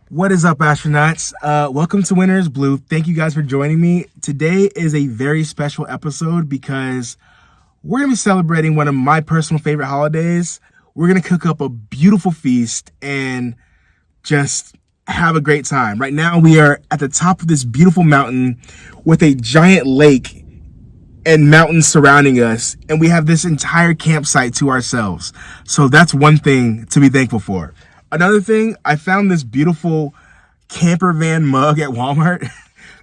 What is up, astronauts? Welcome to Winter is Blue. Thank you guys for joining me. Today is a very special episode because we're going to be celebrating one of my personal favorite holidays. We're going to cook up a beautiful feast and just have a great time. Right now, we are at the top of this beautiful mountain with a giant lake and mountains surrounding us, and we have this entire campsite to ourselves. So that's one thing to be thankful for. Another thing, I found this beautiful camper van mug at Walmart.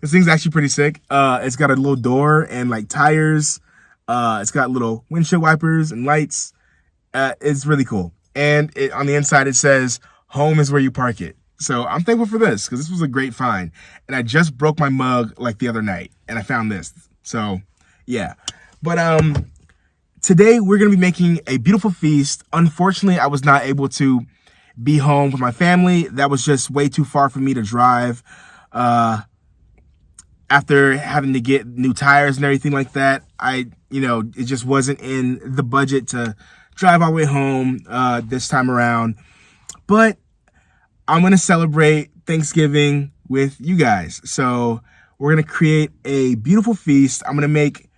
This thing's actually pretty sick. It's got a little door and like tires. It's got little windshield wipers and lights. It's really cool. And on the inside, it says, "Home is where you park it." So I'm thankful for this because this was a great find. And I just broke my mug like the other night and I found this. So yeah. But today we're going to be making a beautiful feast. Unfortunately, I was not able to be home with my family. That was just way too far for me to drive. After having to get new tires and everything like that, it just wasn't in the budget to drive all the way home this time around. But I'm going to celebrate Thanksgiving with you guys. So we're going to create a beautiful feast. I'm going to make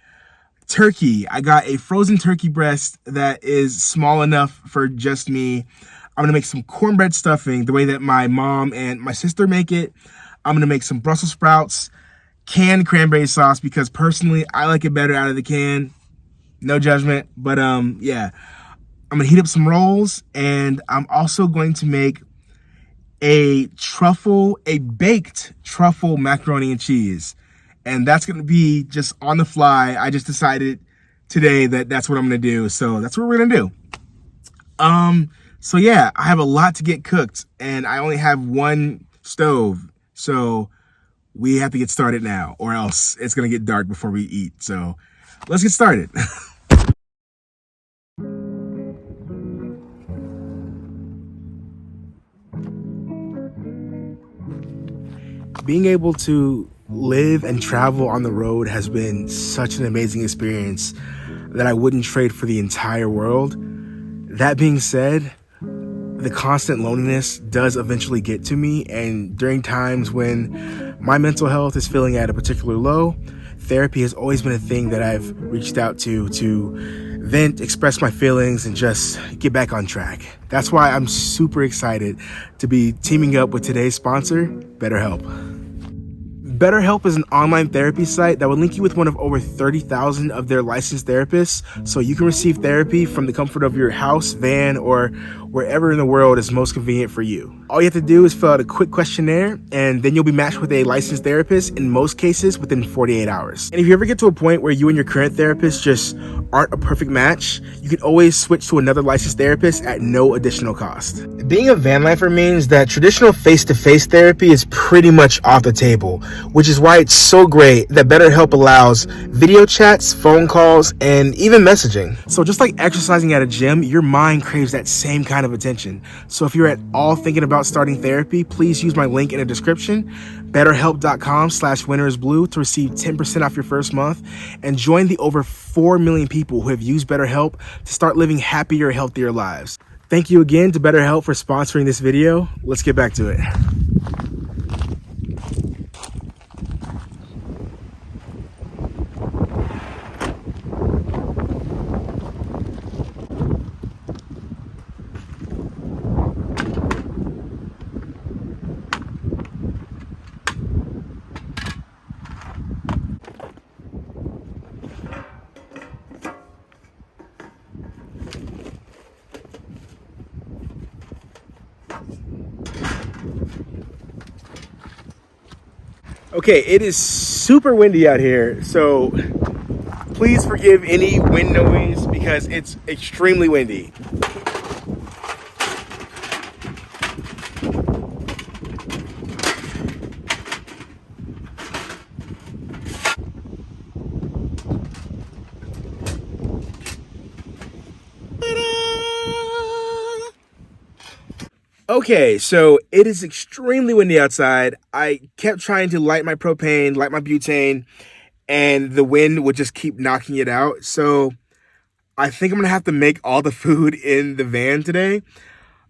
turkey. I got a frozen turkey breast that is small enough for just me. I'm going to make some cornbread stuffing the way that my mom and my sister make it. I'm going to make some Brussels sprouts, canned cranberry sauce, because personally, I like it better out of the can. No judgment. But yeah, I'm going to heat up some rolls, and I'm also going to make a baked truffle macaroni and cheese. And that's going to be just on the fly. I just decided today that that's what I'm going to do. So that's what we're going to do. So yeah, I have a lot to get cooked and I only have one stove. So we have to get started now or else it's going to get dark before we eat. So let's get started. Being able to live and travel on the road has been such an amazing experience that I wouldn't trade for the entire world. That being said, the constant loneliness does eventually get to me, and during times when my mental health is feeling at a particular low, therapy has always been a thing that I've reached out to vent, express my feelings, and just get back on track. That's why I'm super excited to be teaming up with today's sponsor, BetterHelp. BetterHelp is an online therapy site that will link you with one of over 30,000 of their licensed therapists, so you can receive therapy from the comfort of your house, van, or wherever in the world is most convenient for you. All you have to do is fill out a quick questionnaire, and then you'll be matched with a licensed therapist, in most cases within 48 hours. And if you ever get to a point where you and your current therapist just aren't a perfect match, you can always switch to another licensed therapist at no additional cost. Being a van lifer means that traditional face-to-face therapy is pretty much off the table, which is why it's so great that BetterHelp allows video chats, phone calls, and even messaging. So just like exercising at a gym, your mind craves that same kind of attention. So if you're at all thinking about starting therapy, please use my link in the description, betterhelp.com/winterisblue, to receive 10% off your first month and join the over 4 million people who have used BetterHelp to start living happier, healthier lives. Thank you again to BetterHelp for sponsoring this video. Let's get back to it. Okay, it is super windy out here, so please forgive any wind noise because it's extremely windy. Okay, so it is extremely windy outside. I kept trying to light my propane, light my butane, and the wind would just keep knocking it out. So I think I'm gonna have to make all the food in the van today.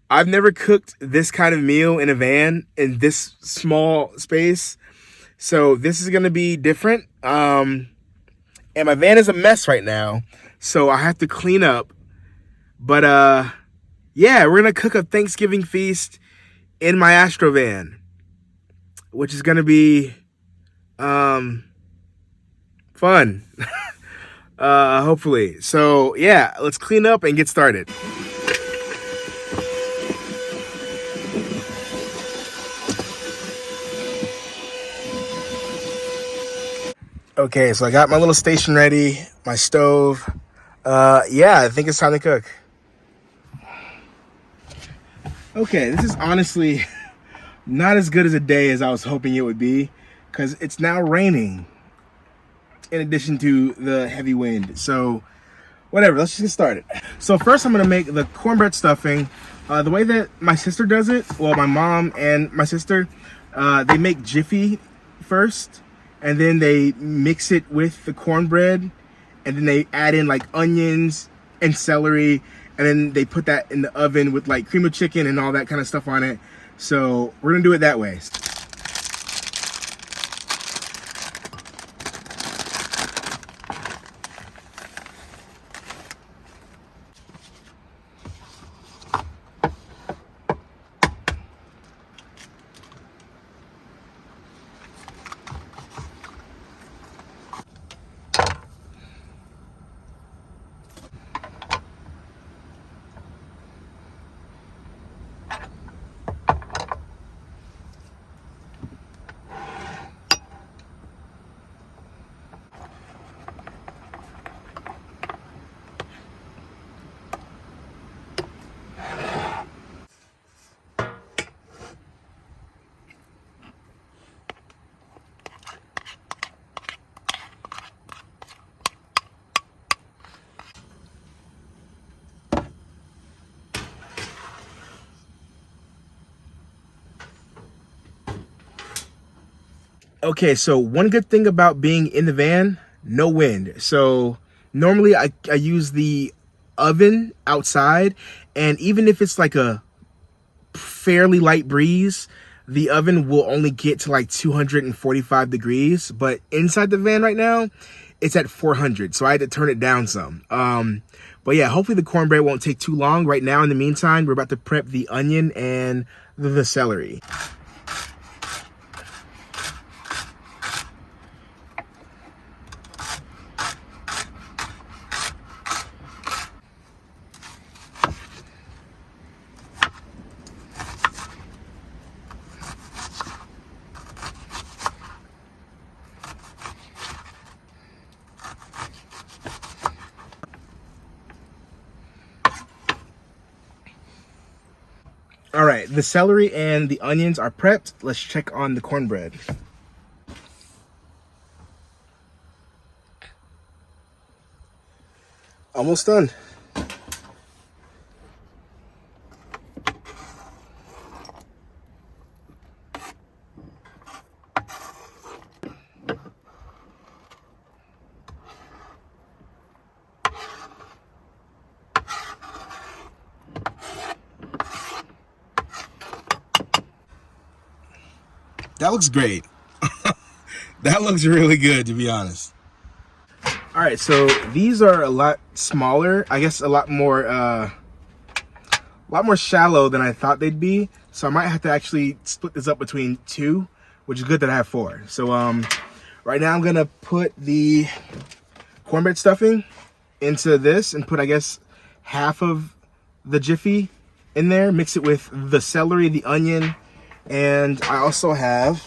I've never cooked this kind of meal in a van in this small space. So this is gonna be different. And my van is a mess right now. So I have to clean up. But yeah, we're gonna cook a Thanksgiving feast in my Astro van, which is gonna be fun. Hopefully. So yeah, let's clean up and get started. Okay, so I got my little station ready, my stove. Yeah, I think it's time to cook. Okay, this is honestly not as good as a day as I was hoping it would be, because it's now raining in addition to the heavy wind. So whatever, let's just get started. So first I'm gonna make the cornbread stuffing. The way that my sister does it, well, my mom and my sister, they make Jiffy first, and then they mix it with the cornbread, and then they add in like onions and celery, and then they put that in the oven with like cream of chicken and all that kind of stuff on it. So we're gonna do it that way. Okay, so one good thing about being in the van, no wind. So normally I use the oven outside, and even if it's like a fairly light breeze, the oven will only get to like 245 degrees. But inside the van right now, it's at 400, so I had to turn it down some. But yeah, hopefully the cornbread won't take too long. Right now, in the meantime, we're about to prep the onion and the celery. All right, the celery and the onions are prepped. Let's check on the cornbread. Almost done. That looks great. That looks really good, to be honest. All right, so these are a lot smaller. I guess a lot more shallow than I thought they'd be. So I might have to actually split this up between two, which is good that I have four. So right now I'm gonna put the cornbread stuffing into this and put, I guess, half of the Jiffy in there. Mix it with the celery, the onion, and I also have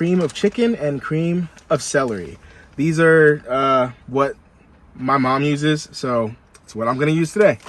cream of chicken and cream of celery. These are what my mom uses, so it's what I'm gonna use today.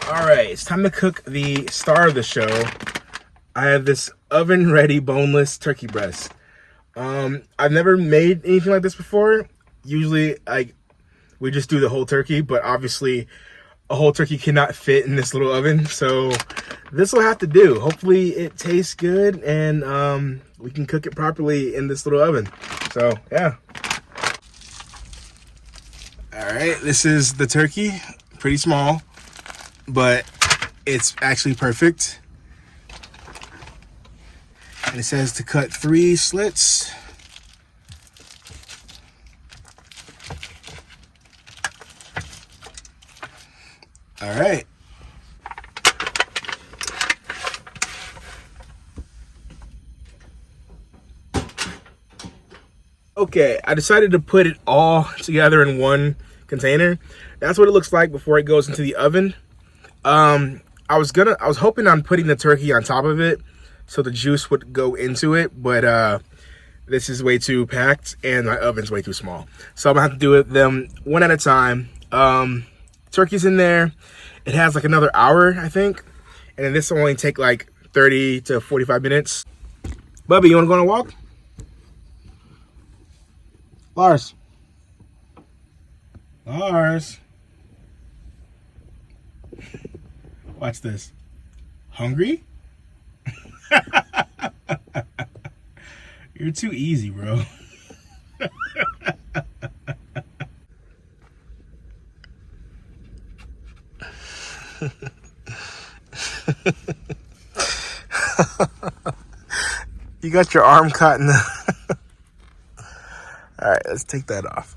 All right, it's time to cook the star of the show. I have this oven ready boneless turkey breast. I've never made anything like this before. Usually we just do the whole turkey, but obviously a whole turkey cannot fit in this little oven, so this will have to do. Hopefully it tastes good and we can cook it properly in this little oven. So yeah. All right, this is the turkey. Pretty small, but it's actually perfect. And it says to cut 3 slits. All right. Okay, I decided to put it all together in one container. That's what it looks like before it goes into the oven. I was hoping on putting the turkey on top of it so the juice would go into it, but this is way too packed and my oven's way too small. So I'm gonna have to do them one at a time. Turkey's in there. It has like another hour, I think. And then this will only take like 30 to 45 minutes. Bubby, you wanna go on a walk? Lars. Watch this. Hungry? You're too easy, bro. You got your arm caught in the... All right, let's take that off.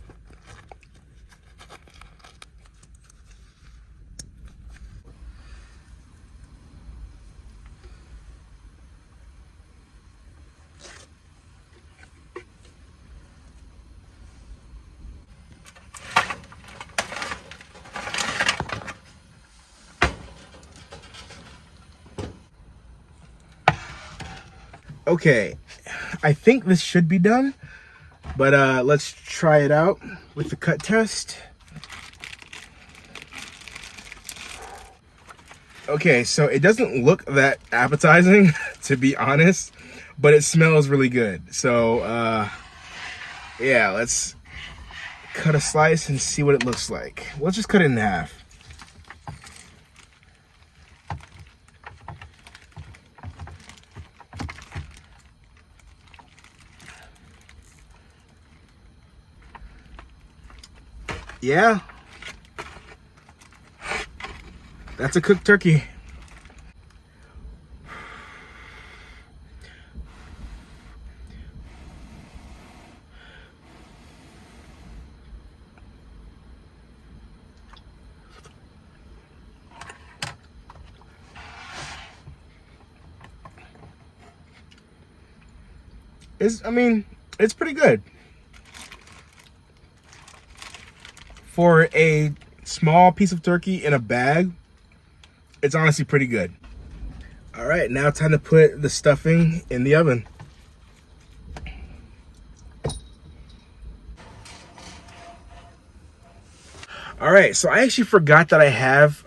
Okay, I think this should be done, but let's try it out with the cut test. Okay, so it doesn't look that appetizing, to be honest, but it smells really good. So, yeah, let's cut a slice and see what it looks like. Let's just cut it in half. Yeah, that's a cooked turkey. It's pretty good. For a small piece of turkey in a bag, it's honestly pretty good. All right, now time to put the stuffing in the oven. All right, so I actually forgot that I have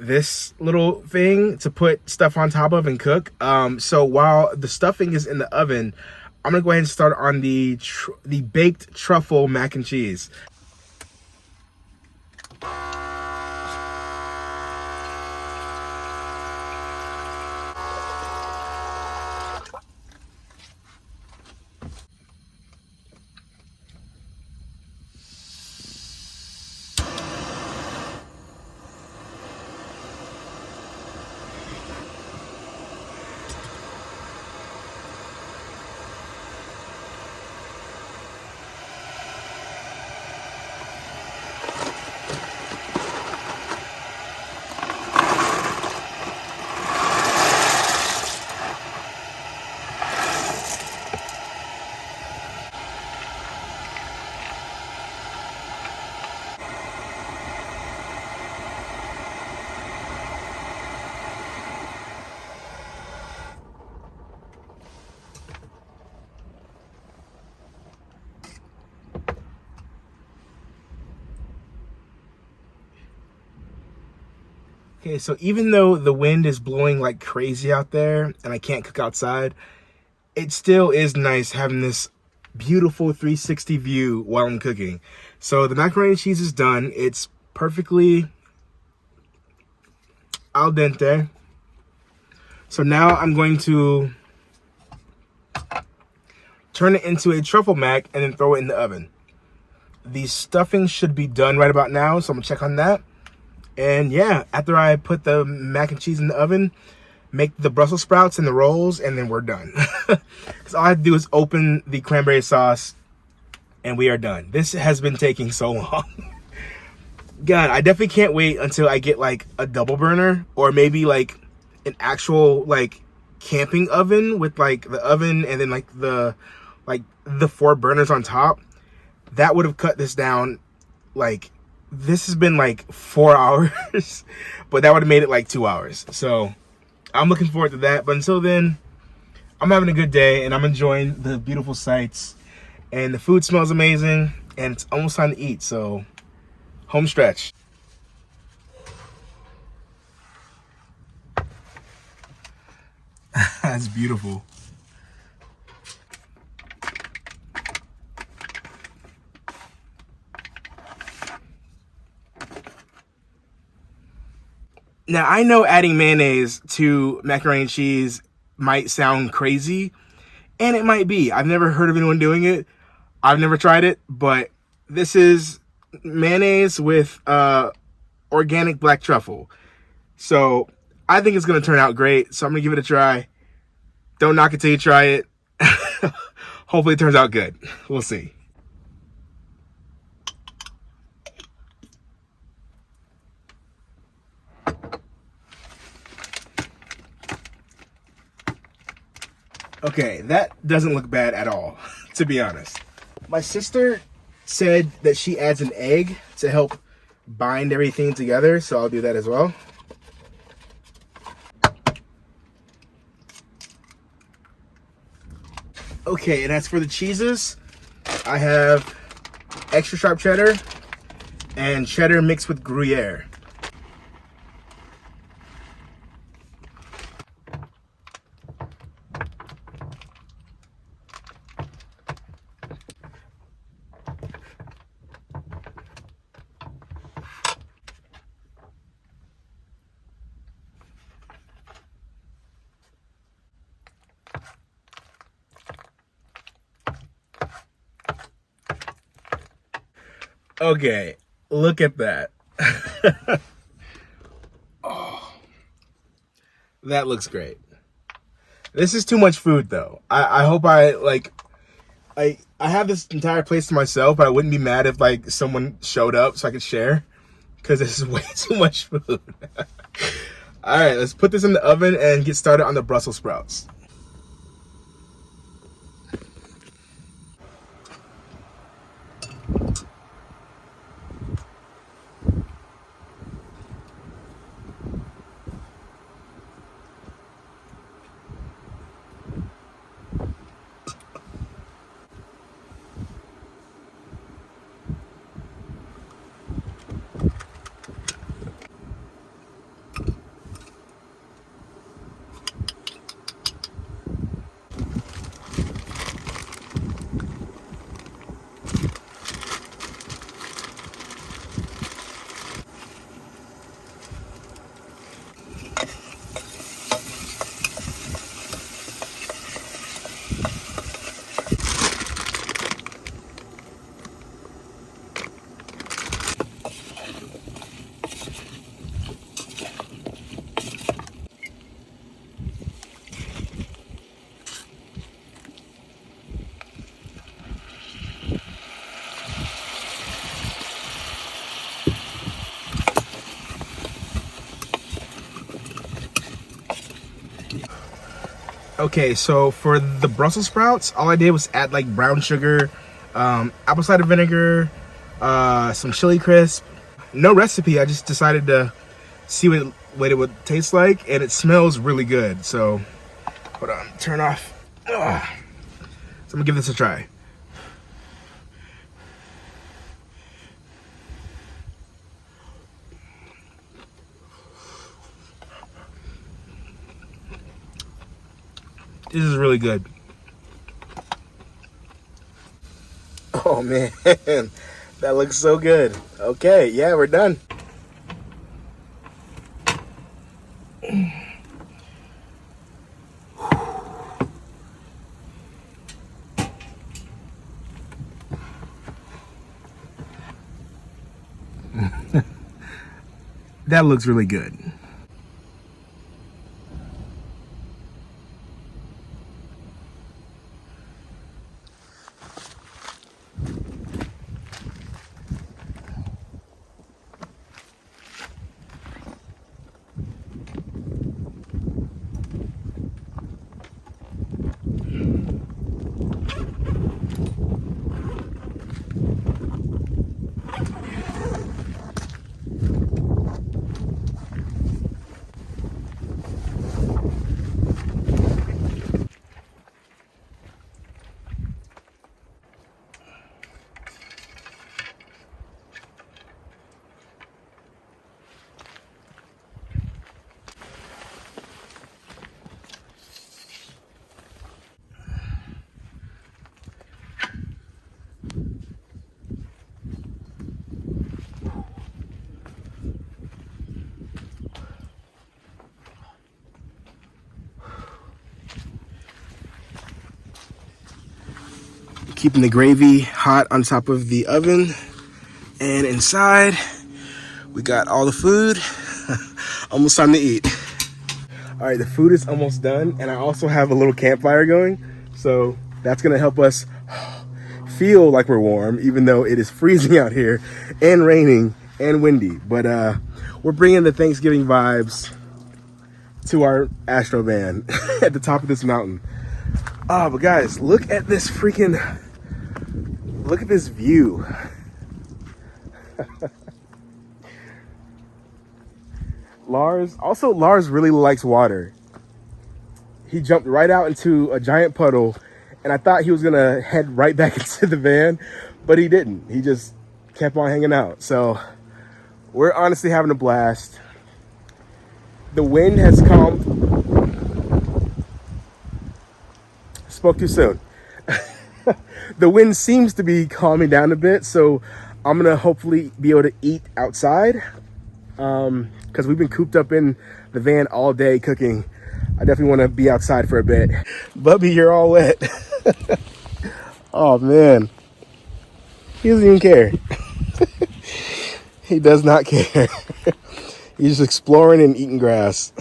this little thing to put stuff on top of and cook. So while the stuffing is in the oven, I'm gonna go ahead and start on the baked truffle mac and cheese. Okay, so even though the wind is blowing like crazy out there and I can't cook outside, it still is nice having this beautiful 360 view while I'm cooking. So the macaroni and cheese is done. It's perfectly al dente. So now I'm going to turn it into a truffle mac and then throw it in the oven. The stuffing should be done right about now, so I'm gonna check on that. And yeah, after I put the mac and cheese in the oven, make the Brussels sprouts and the rolls, and then we're done. Because all I have to do is open the cranberry sauce, and we are done. This has been taking so long. God, I definitely can't wait until I get like a double burner, or maybe like an actual like camping oven with like the oven and then like the 4 burners on top. That would have cut this down. Like, this has been like 4 hours, but that would have made it like 2 hours. So I'm looking forward to that. But until then, I'm having a good day and I'm enjoying the beautiful sights, and the food smells amazing, and it's almost time to eat. So home stretch. That's beautiful. Now, I know adding mayonnaise to macaroni and cheese might sound crazy, and it might be. I've never heard of anyone doing it. I've never tried it, but this is mayonnaise with organic black truffle. So I think it's going to turn out great, so I'm going to give it a try. Don't knock it till you try it. Hopefully it turns out good. We'll see. Okay, that doesn't look bad at all, to be honest. My sister said that she adds an egg to help bind everything together, so I'll do that as well. Okay, and as for the cheeses, I have extra sharp cheddar and cheddar mixed with Gruyere. Okay, look at that. Oh, that looks great. This is too much food though. I hope I have this entire place to myself, but I wouldn't be mad if like someone showed up so I could share, because this is way too much food. All right, let's put this in the oven and get started on the Brussels sprouts. Okay, so for the Brussels sprouts, all I did was add like brown sugar, apple cider vinegar, some chili crisp. No recipe, I just decided to see what it would taste like, and it smells really good. So, hold on, turn off. Ugh. So I'm gonna give this a try. This is really good. Oh man, that looks so good. Okay, yeah, we're done. That looks really good. Keeping the gravy hot on top of the oven. And inside, we got all the food. Almost time to eat. All right, the food is almost done. And I also have a little campfire going. So that's gonna help us feel like we're warm, even though it is freezing out here and raining and windy. But we're bringing the Thanksgiving vibes to our Astro van at the top of this mountain. Oh, but guys, look at this look at this view. Lars really likes water. He jumped right out into a giant puddle, and I thought he was gonna head right back into the van, but he didn't. He just kept on hanging out. So we're honestly having a blast. The wind has calmed. Spoke too soon. The wind seems to be calming down a bit, so I'm gonna hopefully be able to eat outside. Because we've been cooped up in the van all day cooking. I definitely want to be outside for a bit. Bubby, you're all wet. Oh man, he doesn't even care. He does not care. He's just exploring and eating grass.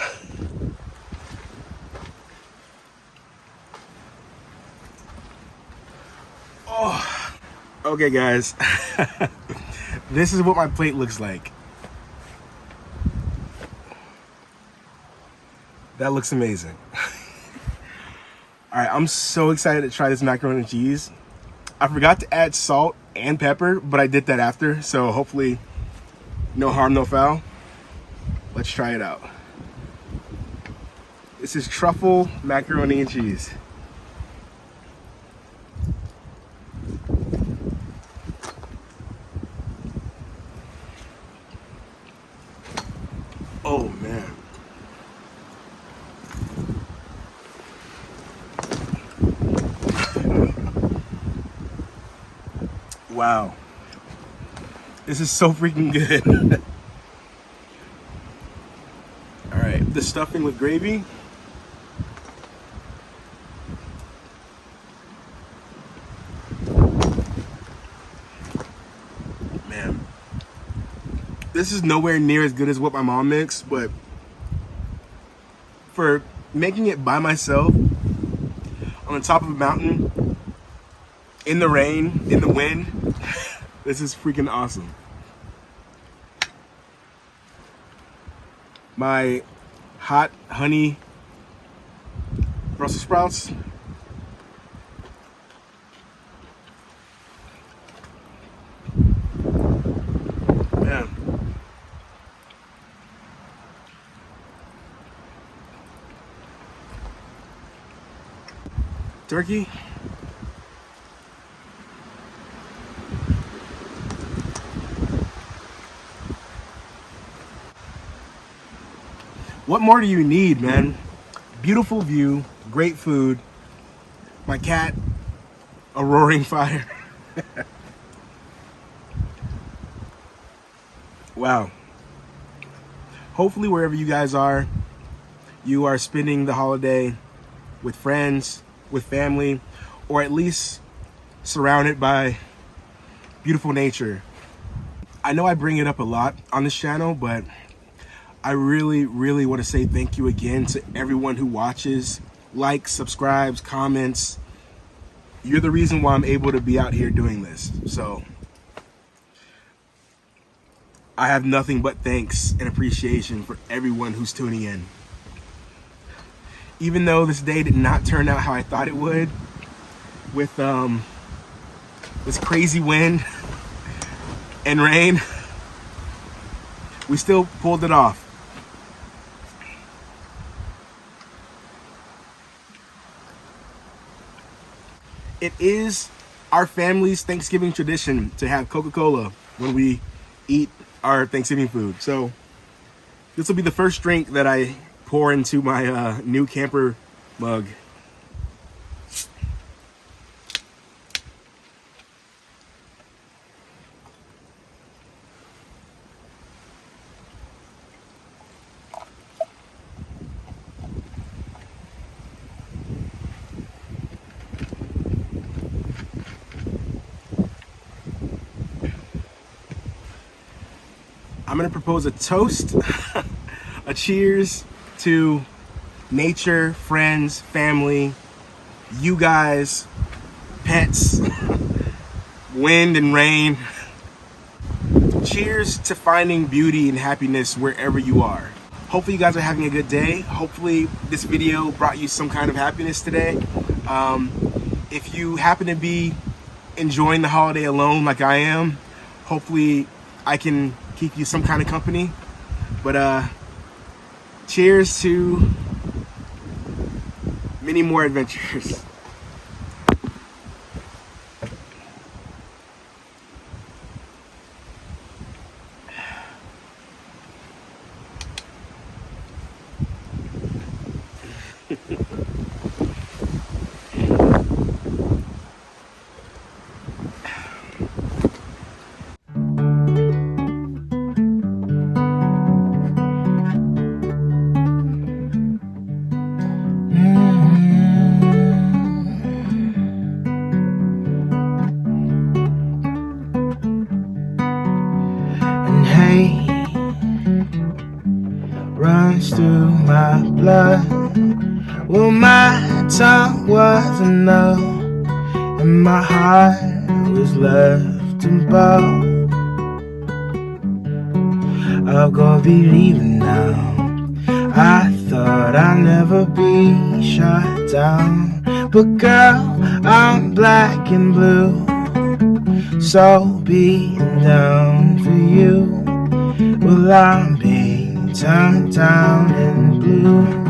Oh, okay guys. This is what my plate looks like. That looks amazing. All right, I'm so excited to try this macaroni and cheese. I forgot to add salt and pepper, but I did that after, so hopefully no harm, no foul. Let's try it out. This is truffle macaroni and cheese. Oh man. Wow. This is so freaking good. All right, the stuffing with gravy. Man, this is nowhere near as good as what my mom makes, but for making it by myself on the top of a mountain, in the rain, in the wind, this is freaking awesome. My hot honey Brussels sprouts. Man. Turkey. What more do you need, man? Beautiful view, great food, my cat, a roaring fire. Wow. Hopefully wherever you guys are, you are spending the holiday with friends, with family, or at least surrounded by beautiful nature. I know I bring it up a lot on this channel, but I really want to say thank you again to everyone who watches, likes, subscribes, comments. You're the reason why I'm able to be out here doing this. So I have nothing but thanks and appreciation for everyone who's tuning in. Even though this day did not turn out how I thought it would, with this crazy wind and rain, we still pulled it off. It is our family's Thanksgiving tradition to have Coca-Cola when we eat our Thanksgiving food. So this will be the first drink that I pour into my new camper mug. I'm gonna propose a toast, a cheers to nature, friends, family, you guys, pets, wind and rain. Cheers to finding beauty and happiness wherever you are. Hopefully you guys are having a good day. Hopefully this video brought you some kind of happiness today. If you happen to be enjoying the holiday alone like I am, hopefully I can keep you some kind of company. But cheers to many more adventures. Runs through my blood. Well, my tongue was a no, and my heart was left in bow. I'll go be leaving now. I thought I'd never be shut down, but girl, I'm black and blue, so beaten down for you. Well, I'm being turned down and blue.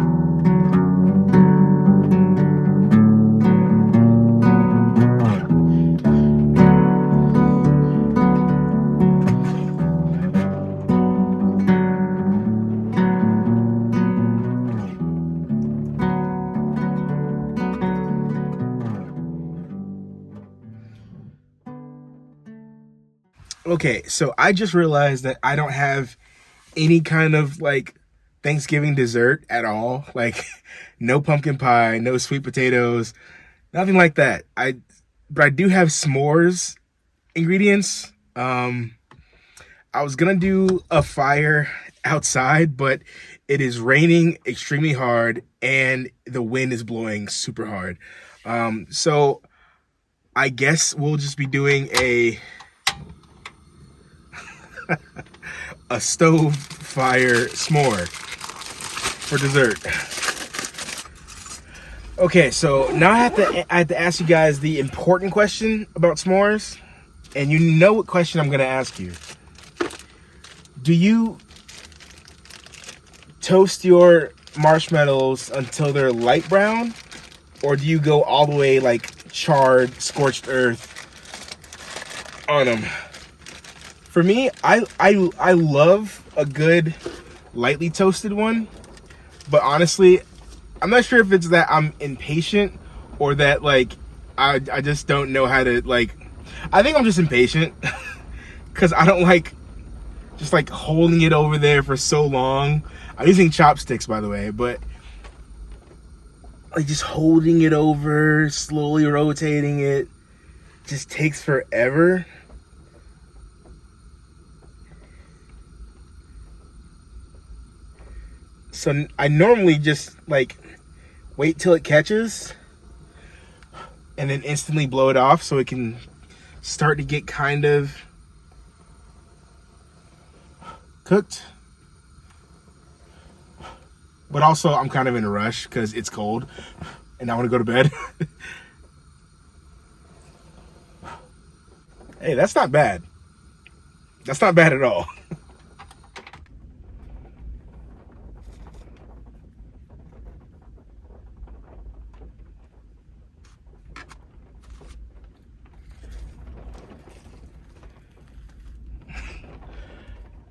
Okay, so I just realized that I don't have any kind of like Thanksgiving dessert at all. Like no pumpkin pie, no sweet potatoes, nothing like that. But I do have s'mores ingredients. I was gonna do a fire outside, but it is raining extremely hard and the wind is blowing super hard. So I guess we'll just be doing a stove fire s'more for dessert. Okay, so now I have to ask you guys the important question about s'mores, and you know what question I'm gonna ask you. Do you toast your marshmallows until they're light brown, or do you go all the way like charred, scorched earth on them? For me, I love a good lightly toasted one, but honestly, I'm not sure if it's that I'm impatient or that like I just don't know how to like. I think I'm just impatient because I don't like just like holding it over there for so long. I'm using chopsticks, by the way, but like just holding it over, slowly rotating it, just takes forever. So I normally just like wait till it catches and then instantly blow it off so it can start to get kind of cooked. But also I'm kind of in a rush because it's cold and I want to go to bed. Hey, that's not bad. That's not bad at all.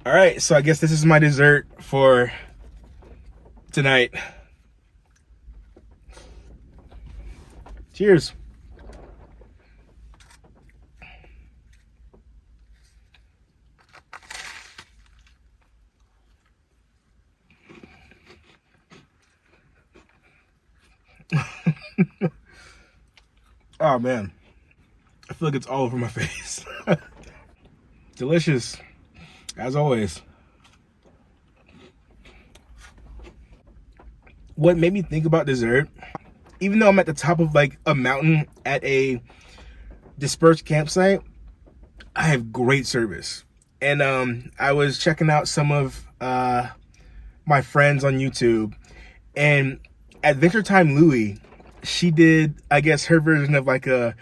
All right, so I guess this is my dessert for tonight. Cheers. Oh man, I feel like it's all over my face. Delicious, as always. What made me think about dessert, even though I'm at the top of like a mountain at a dispersed campsite, I have great service. And I was checking out some of my friends on YouTube, and Adventure Time Louie, she did, I guess, her version of like a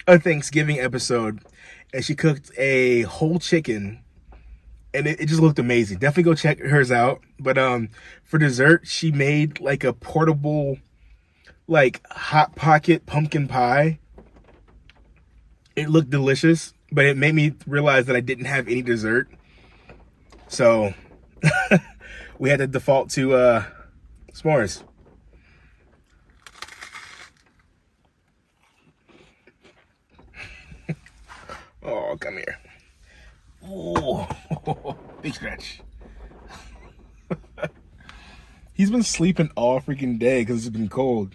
Thanksgiving episode, and she cooked a whole chicken, and it just looked amazing. Definitely go check hers out. But for dessert, she made like a portable like Hot Pocket pumpkin pie. It looked delicious, but it made me realize that I didn't have any dessert, so we had to default to s'mores. Oh, come here. Oh, big stretch. He's been sleeping all freaking day because it's been cold.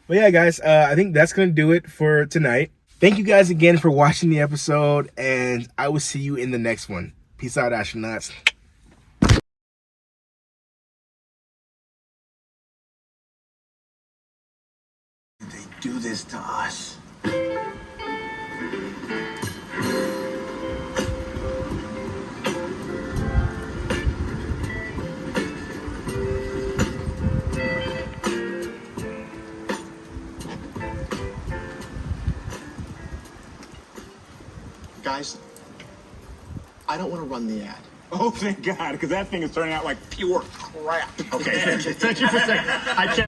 But yeah, guys, I think that's going to do it for tonight. Thank you guys again for watching the episode, and I will see you in the next one. Peace out, astronauts. They do this to us. Guys, I don't want to run the ad. Oh, thank God, because that thing is turning out like pure crap. Okay, thank you for saying. I can't.